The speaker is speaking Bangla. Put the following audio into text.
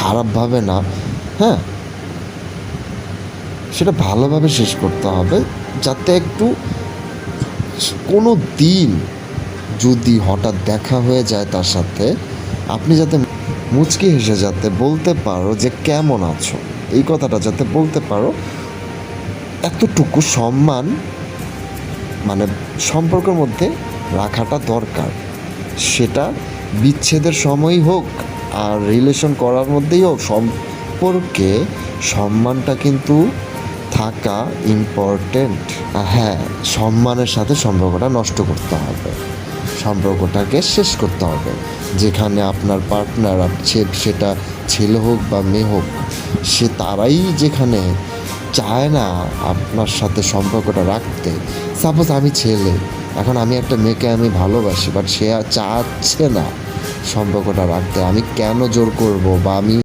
খারাপভাবে না, হ্যাঁ, সেটা ভালোভাবে শেষ করতে হবে, যাতে একটু কোনো দিন যদি হঠাৎ দেখা হয়ে যায় তার সাথে, আপনি যাতে মুচকি হেসে যাতে বলতে পারো যে কেমন আছো, এই কথাটা যাতে বলতে পারো, এতটুকু সম্মান মানে সম্পর্কের মধ্যে রাখাটা দরকার। সেটা বিচ্ছেদের সময়ই হোক আর রিলেশন করার মধ্যেই হোক, সম্পর্কে সম্মানটা কিন্তু থাকা ইম্পর্টেন্ট। হ্যাঁ, সম্মানের সাথে সম্পর্কটা নষ্ট করতে হবে, সম্পর্কটাকে শেষ করতে হবে। যেখানে আপনার পার্টনার, সেটা ছেলে হোক বা মেয়ে হোক, সে তারাই যেখানে চায় না আপনার সাথে সম্পর্কটা রাখতে। সাপোজ আমি ছেলে, এখন আমি একটা মেয়েকে আমি ভালোবাসি, বাট সে আর চাচ্ছে না সম্পর্কটা রাখতে, আমি কেন জোর করব, বা আমি